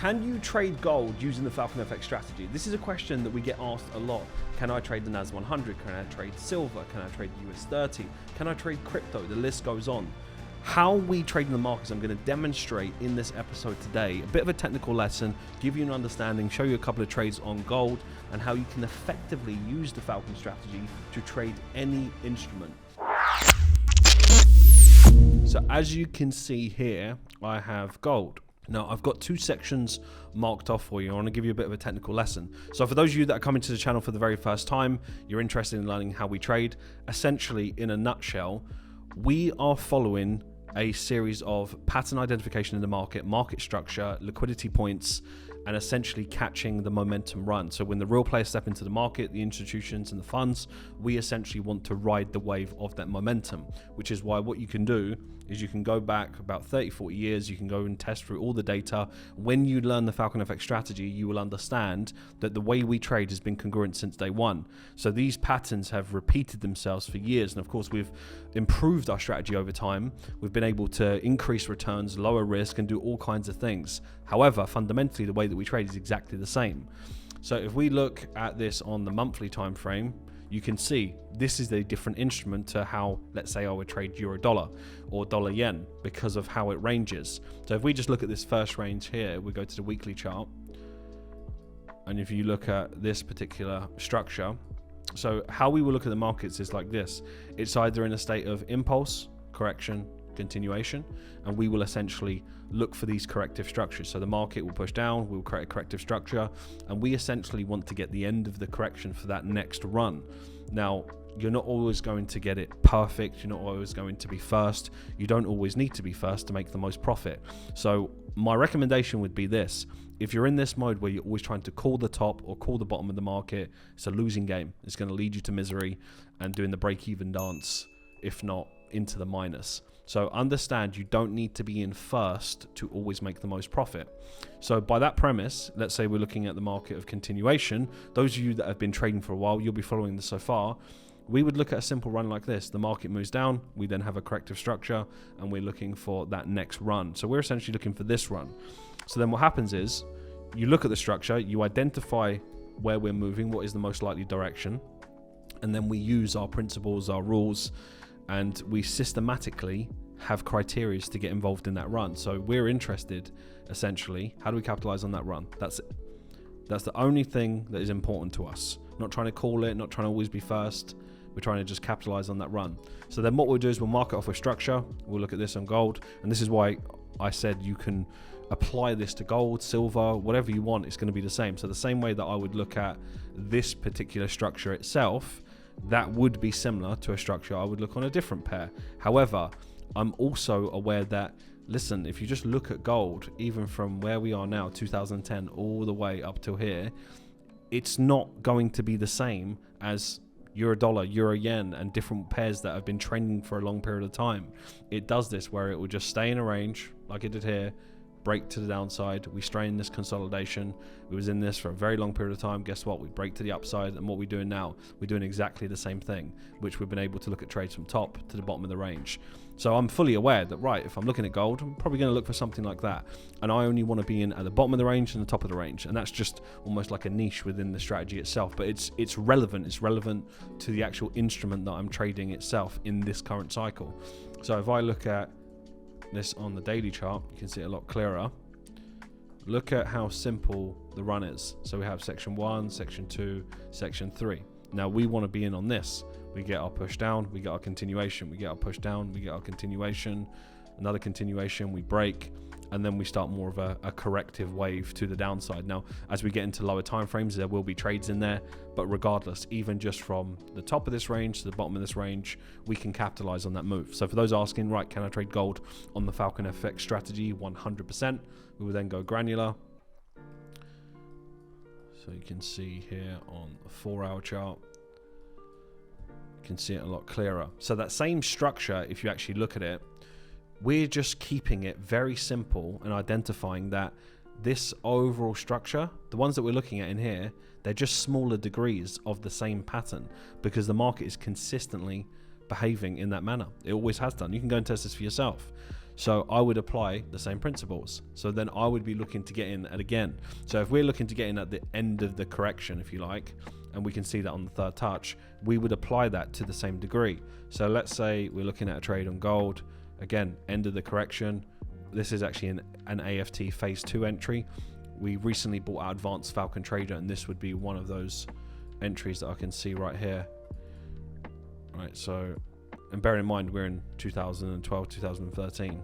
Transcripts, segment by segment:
Can you trade gold using the Falcon FX strategy? This is a question that we get asked a lot. Can I trade the NAS 100? Can I trade silver? Can I trade US 30? Can I trade crypto? The list goes on. How we trade in the markets, I'm going to demonstrate in this episode today. A bit of a technical lesson, give you an understanding, show you a couple of trades on gold, and how you can effectively use the Falcon strategy to trade any instrument. So as you can see here, I have gold. Now, I've got two sections marked off for you. I want to give you a bit of a technical lesson. So for those of you that are coming to the channel for the very first time, you're interested in learning how we trade. Essentially, in a nutshell, we are following a series of pattern identification in the market, market structure, liquidity points, and essentially catching the momentum run. So when the real players step into the market, the institutions and the funds, we essentially want to ride the wave of that momentum, which is why what you can do is you can go back about 30, 40 years, you can go and test through all the data. When you learn the Falcon FX strategy, you will understand that the way we trade has been congruent since day one. So these patterns have repeated themselves for years. And of course, we've improved our strategy over time. We've been able to increase returns, lower risk, and do all kinds of things. However, fundamentally, the way that we trade is exactly the same. So if we look at this on the monthly time frame, you can see this is a different instrument to how, let's say, I would trade euro dollar or dollar yen because of how it ranges. So if we just look at this first range here, we go to the weekly chart. And if you look at this particular structure, so how we will look at the markets is like this. It's either in a state of impulse, correction, continuation, and we will essentially look for these corrective structures. So the market will push down, we'll create a corrective structure, and we essentially want to get the end of the correction for that next run. Now, you're not always going to get it perfect, you're not always going to be first, you don't always need to be first to make the most profit. So my recommendation would be this: if you're in this mode where you're always trying to call the top or call the bottom of the market, it's a losing game. It's going to lead you to misery and doing the break-even dance, if not into the minus. So understand you don't need to be in first to always make the most profit. So by that premise, let's say we're looking at the market of continuation. Those of you that have been trading for a while, you'll be following this so far. We would look at a simple run like this. The market moves down, we then have a corrective structure, and we're looking for that next run. So we're essentially looking for this run. So then what happens is you look at the structure, you identify where we're moving, what is the most likely direction, and then we use our principles, our rules, and we systematically have criteria to get involved in that run. So we're interested, essentially, how do we capitalize on that run? That's it. That's the only thing that is important to us. Not trying to call it, not trying to always be first. We're trying to just capitalize on that run. So then what we'll do is we'll mark it off with structure. We'll look at this on gold. And this is why I said you can apply this to gold, silver, whatever you want. It's going to be the same. So the same way that I would look at this particular structure itself, that would be similar to a structure I would look on a different pair. However, I'm also aware that, listen, if you just look at gold, even from where we are now, 2010, all the way up till here, it's not going to be the same as euro dollar, euro yen, and different pairs that have been trending for a long period of time. It does this where it will just stay in a range like it did here, break to the downside, we strain this consolidation, we was in this for a very long period of time, guess what, we break to the upside, and what we're doing now, we're doing exactly the same thing, which we've been able to look at trades from top to the bottom of the range. So I'm fully aware that, right, if I'm looking at gold, I'm probably going to look for something like that, and I only want to be in at the bottom of the range and the top of the range, and that's just almost like a niche within the strategy itself, but it's relevant to the actual instrument that I'm trading itself in this current cycle. So if I look at this on the daily chart, you can see it a lot clearer. Look at how simple the run is. So we have section 1, section 2, section 3. Now we want to be in on this. We get our push down, we get our continuation, we get our push down, we get our continuation, another continuation, we break, and then we start more of a corrective wave to the downside. Now, as we get into lower time frames, there will be trades in there, but regardless, even just from the top of this range to the bottom of this range, we can capitalize on that move. So for those asking, right, can I trade gold on the Falcon FX strategy? 100%. We will then go granular. So you can see here on the 4-hour chart, you can see it a lot clearer. So that same structure, if you actually look at it, we're just keeping it very simple and identifying that this overall structure, the ones that we're looking at in here, they're just smaller degrees of the same pattern because the market is consistently behaving in that manner. It always has done. You can go and test this for yourself. So I would apply the same principles. So then I would be looking to get in at again. So if we're looking to get in at the end of the correction, if you like, and we can see that on the third touch, we would apply that to the same degree. So let's say we're looking at a trade on gold, again, end of the correction. This is actually an AFT phase 2 entry. We recently bought our advanced Falcon Trader, and this would be one of those entries that I can see right here. Right, so, and bearing in mind we're in 2012, 2013.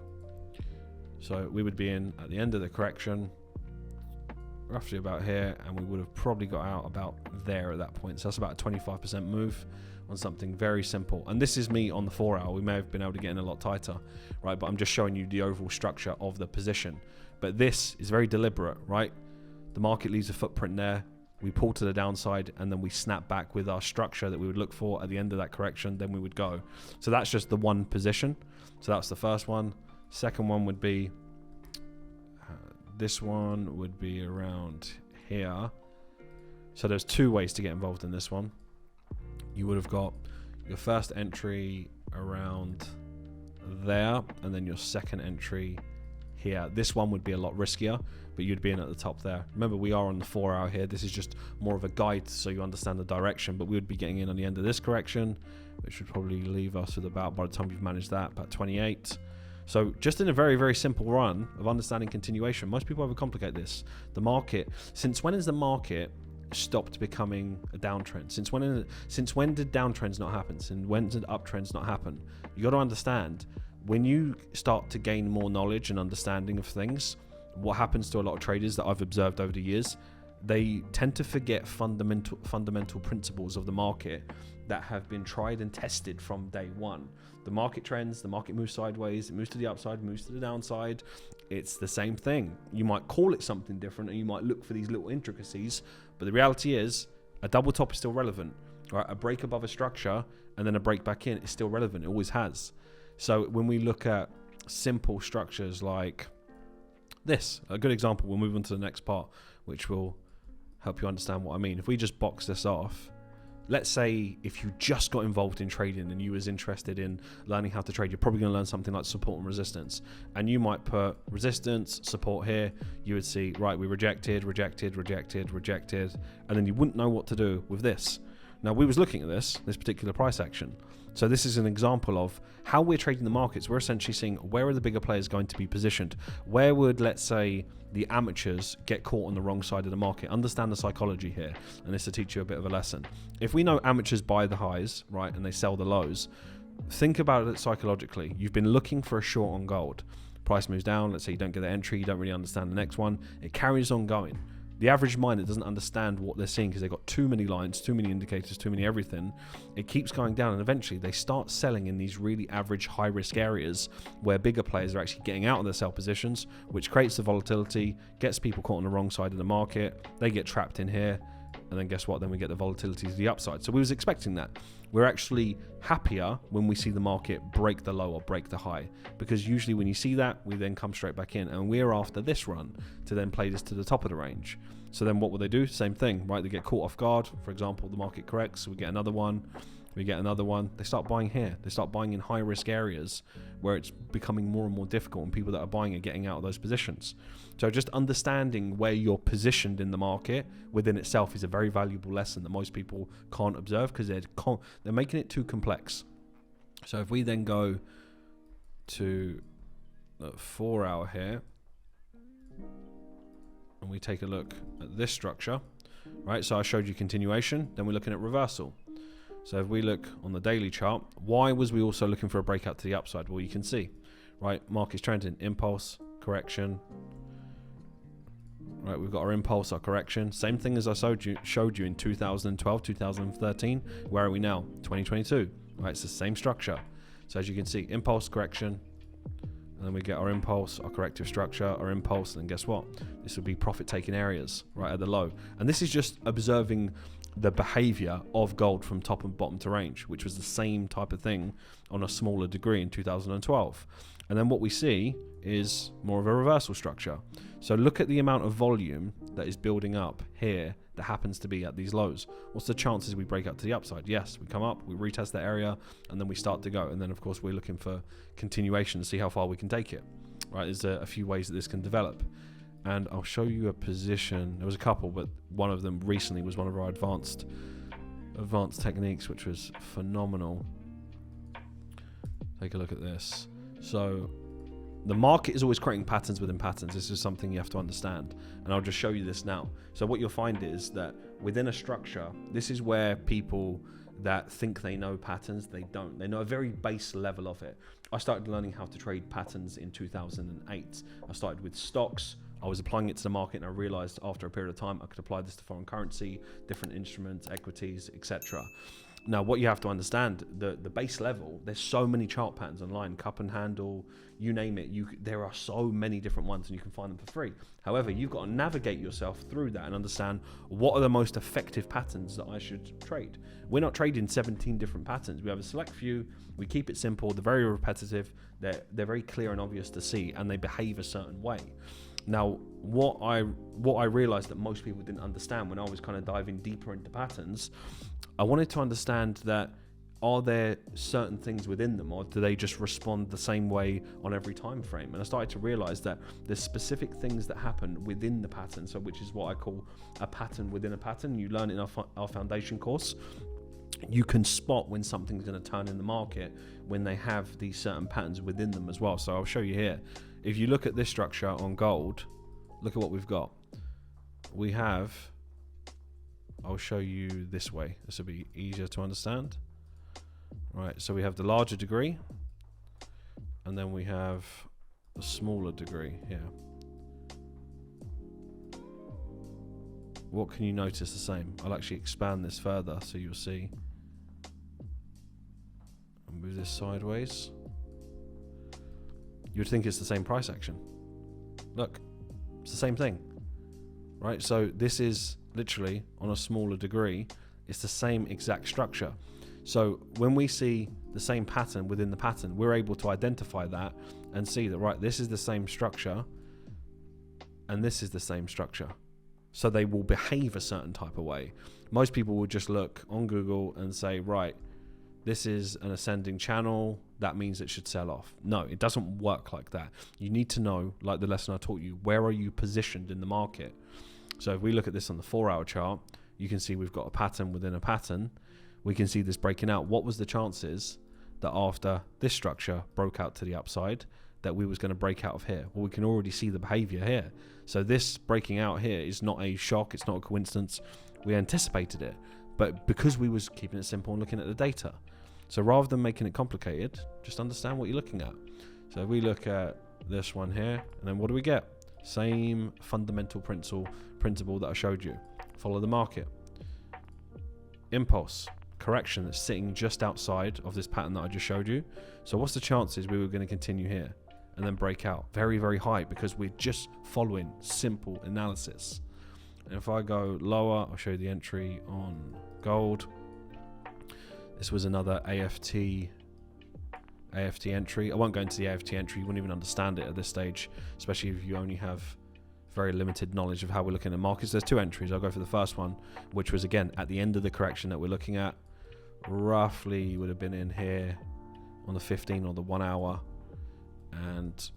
So we would be in at the end of the correction, roughly about here, and we would have probably got out about there at that point. So that's about a 25% move on something very simple. And this is me on the 4 hour. We may have been able to get in a lot tighter, right? But I'm just showing you the overall structure of the position. But this is very deliberate, right? The market leaves a footprint there. We pull to the downside, and then we snap back with our structure that we would look for at the end of that correction. Then we would go. So that's just the one position. So that's the first one. Second one would be, this one would be around here. So there's two ways to get involved in this one. You would have got your first entry around there, and then your second entry here. This one would be a lot riskier, but you'd be in at the top there. Remember, we are on the 4 hour here. This is just more of a guide so you understand the direction, but we would be getting in on the end of this correction, which would probably leave us with about, by the time you've managed that, about 28. So just in a very, very simple run of understanding continuation. Most people overcomplicate this. The market, since when has the market stopped becoming a downtrend? Since when did downtrends not happen? Since when did uptrends not happen? You got to understand, when you start to gain more knowledge and understanding of things, what happens to a lot of traders that I've observed over the years, they tend to forget fundamental principles of the market that have been tried and tested from day one. The market trends, the market moves sideways, it moves to the upside, moves to the downside. It's the same thing. You might call it something different, and you might look for these little intricacies, but the reality is a double top is still relevant. Right? A break above a structure and then a break back in is still relevant. It always has. So when we look at simple structures like this, a good example, we'll move on to the next part, which will help you understand what I mean. If we just box this off, let's say if you just got involved in trading and you was interested in learning how to trade, you're probably going to learn something like support and resistance. And you might put resistance, support here. You would see, right, we rejected, rejected, rejected, rejected. And then you wouldn't know what to do with this. Now, we was looking at this particular price action. So this is an example of how we're trading the markets. We're essentially seeing where are the bigger players going to be positioned? Where would, let's say, the amateurs get caught on the wrong side of the market? Understand the psychology here, and this will teach you a bit of a lesson. If we know amateurs buy the highs, right, and they sell the lows, think about it psychologically. You've been looking for a short on gold. Price moves down. Let's say you don't get the entry. You don't really understand the next one. It carries on going. The average miner doesn't understand what they're seeing because they've got too many lines, too many indicators, too many everything. It keeps going down, and eventually they start selling in these really average high-risk areas where bigger players are actually getting out of their sell positions, which creates the volatility, gets people caught on the wrong side of the market. They get trapped in here, and then guess what? Then we get the volatility to the upside. So we was expecting that. We're actually happier when we see the market break the low or break the high, because usually when you see that, we then come straight back in, and we're after this run to then play this to the top of the range. So then what will they do? Same thing, right? They get caught off guard. For example, the market corrects, we get another one, we get another one. They start buying here. They start buying in high risk areas where it's becoming more and more difficult, and people that are buying are getting out of those positions. So just understanding where you're positioned in the market within itself is a very valuable lesson that most people can't observe because they're making it too complex. So if we then go to the 4 hour here, and we take a look at this structure, right? So I showed you continuation, then we're looking at reversal. So if we look on the daily chart, why was we also looking for a breakout to the upside? Well, you can see, right? Market's trending, impulse, correction. Right, we've got our impulse, our correction. Same thing as I showed you in 2012, 2013. Where are we now? 2022. Right, it's the same structure. So as you can see, impulse, correction. And then we get our impulse, our corrective structure, our impulse, and then guess what? This would be profit-taking areas right at the low. And this is just observing the behavior of gold from top and bottom to range, which was the same type of thing on a smaller degree in 2012. And then what we see is more of a reversal structure. So look at the amount of volume that is building up here that happens to be at these lows. What's the chances we break out to the upside? Yes, we come up, we retest that area, and then we start to go. And then, of course, we're looking for continuation to see how far we can take it. Right? There's a few ways that this can develop. And I'll show you a position. There was a couple, but one of them recently was one of our advanced techniques, which was phenomenal. Take a look at this. So the market is always creating patterns within patterns. This is something you have to understand. And I'll just show you this now. So what you'll find is that within a structure, this is where people that think they know patterns, they don't. They know a very base level of it. I started learning how to trade patterns in 2008. I started with stocks. I was applying it to the market, and I realized after a period of time I could apply this to foreign currency, different instruments, equities, etc. Now, what you have to understand, the base level, there's so many chart patterns online, cup and handle, you name it. There are so many different ones, and you can find them for free. However, you've got to navigate yourself through that and understand what are the most effective patterns that I should trade. We're not trading 17 different patterns. We have a select few. We keep it simple. They're very repetitive. They're very clear and obvious to see, and they behave a certain way. Now, what I realized that most people didn't understand when I was kind of diving deeper into patterns, I wanted to understand that, are there certain things within them, or do they just respond the same way on every time frame? And I started to realize that there's specific things that happen within the pattern, so which is what I call a pattern within a pattern. You learn in our foundation course. You can spot when something's going to turn in the market when they have these certain patterns within them as well. So I'll show you here. If you look at this structure on gold, look at what we've got. We have, I'll show you this way. This will be easier to understand. Right, so we have the larger degree, and then we have a smaller degree here. What can you notice the same? I'll actually expand this further so you'll see. I'll move this sideways. You'd think it's the same price action. Look, it's the same thing, right? So this is literally on a smaller degree. It's the same exact structure. So when we see the same pattern within the pattern, we're able to identify that and see that, right, this is the same structure and this is the same structure. So they will behave a certain type of way. Most people will just look on Google and say, right, this is an ascending channel, that means it should sell off. No, it doesn't work like that. You need to know, like the lesson I taught you, where are you positioned in the market? So if we look at this on the 4-hour chart, you can see we've got a pattern within a pattern. We can see this breaking out. What was the chances that after this structure broke out to the upside that we was going to break out of here? Well, we can already see the behavior here. So this breaking out here is not a shock. It's not a coincidence. We anticipated it, but because we was keeping it simple and looking at the data. So rather than making it complicated, just understand what you're looking at. So if we look at this one here, and then what do we get? Same fundamental principle that I showed you. Follow the market. Impulse. Correction that's sitting just outside of this pattern that I just showed you. So what's the chances we were going to continue here and then break out? Very, very high, because we're just following simple analysis. And if I go lower, I'll show you the entry on gold. This was another AFT entry. I won't go into the AFT entry. You wouldn't even understand it at this stage, especially if you only have very limited knowledge of how we're looking at markets. There's two entries. I'll go for the first one, which was, again, at the end of the correction that we're looking at. Roughly would have been in here on the 15 or the 1 hour, and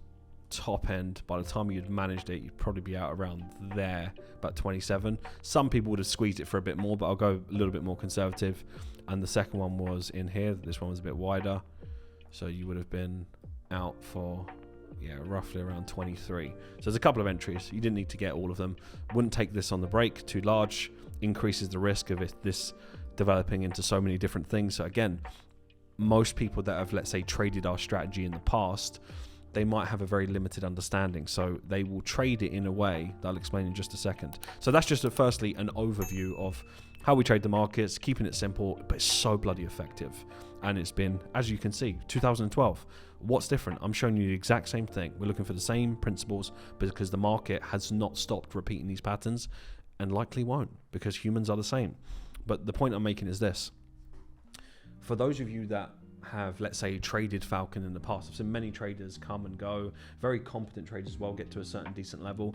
top end, by the time you'd managed it, you'd probably be out around there, about 27. Some people would have squeezed it for a bit more, but I'll go a little bit more conservative. And the second one was in here. This one was a bit wider, so you would have been out for, yeah, roughly around 23. So there's a couple of entries. You didn't need to get all of them. Wouldn't take this on the break. Too large, increases the risk of this developing into so many different things. So again, most people that have, let's say, traded our strategy in the past, they might have a very limited understanding. So they will trade it in a way that I'll explain in just a second. So that's just firstly an overview of how we trade the markets, keeping it simple, but it's so bloody effective. And it's been, as you can see, 2012. What's different? I'm showing you the exact same thing. We're looking for the same principles, because the market has not stopped repeating these patterns, and likely won't, because humans are the same. But the point I'm making is this. For those of you that have, let's say, traded Falcon in the past. I've seen many traders come and go, very competent traders as well, get to a certain decent level.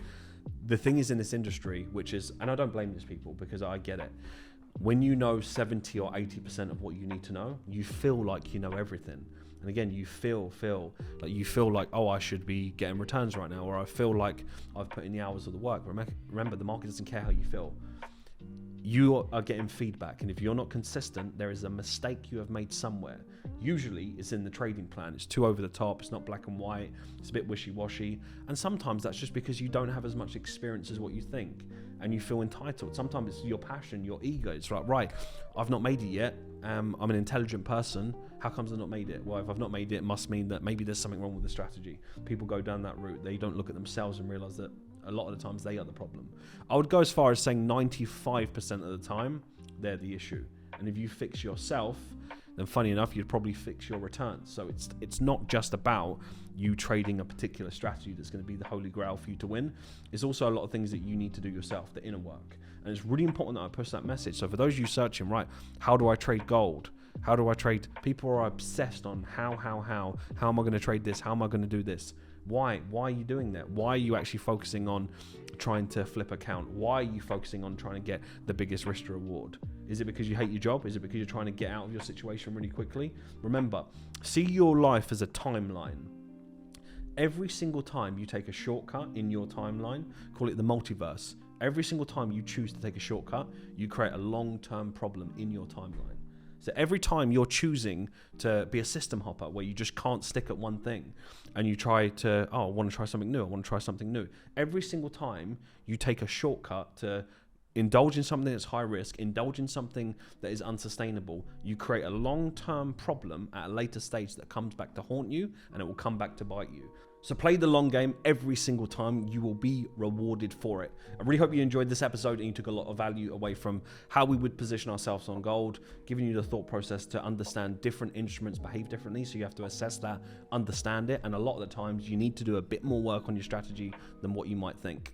The thing is in this industry, which is, and I don't blame these people because I get it, when you know 70 or 80% of what you need to know, you feel like you know everything. And again, you feel like, oh, I should be getting returns right now, or I feel like I've put in the hours of the work. Remember, the market doesn't care how you feel. You are getting feedback, and if you're not consistent, there is a mistake you have made somewhere. Usually it's in the trading plan. It's too over the top, it's not black and white, it's a bit wishy-washy, and sometimes that's just because you don't have as much experience as what you think and you feel entitled. Sometimes it's your passion, your ego. It's like, right, I've not made it yet, I'm an intelligent person, how comes I've not made it? Well, if I've not made it, it must mean that maybe there's something wrong with the strategy. People go down that route. They don't look at themselves and realize that a lot of the times they are the problem. I would go as far as saying 95% of the time, they're the issue. And if you fix yourself, then funny enough, you'd probably fix your returns. So it's not just about you trading a particular strategy that's going to be the holy grail for you to win. It's also a lot of things that you need to do yourself, the inner work. And it's really important that I push that message. So for those of you searching, right, how do I trade gold? How do I trade? People are obsessed on how am I going to trade this? How am I going to do this? Why are you doing that? Why are you actually focusing on trying to flip account? Why are you focusing on trying to get the biggest risk to reward? Is it because you hate your job? Is it because you're trying to get out of your situation really quickly? Remember, see your life as a timeline. Every single time you take a shortcut in your timeline, call it the multiverse. Every single time you choose to take a shortcut, you create a long-term problem in your timeline. So every time you're choosing to be a system hopper where you just can't stick at one thing and you try to, I want to try something new, I want to try something new. Every single time you take a shortcut to indulge in something that's high risk, indulge in something that is unsustainable, you create a long-term problem at a later stage that comes back to haunt you, and it will come back to bite you. So play the long game every single time. You will be rewarded for it. I really hope you enjoyed this episode and you took a lot of value away from how we would position ourselves on gold, giving you the thought process to understand different instruments behave differently. So you have to assess that, understand it, and a lot of the times you need to do a bit more work on your strategy than what you might think.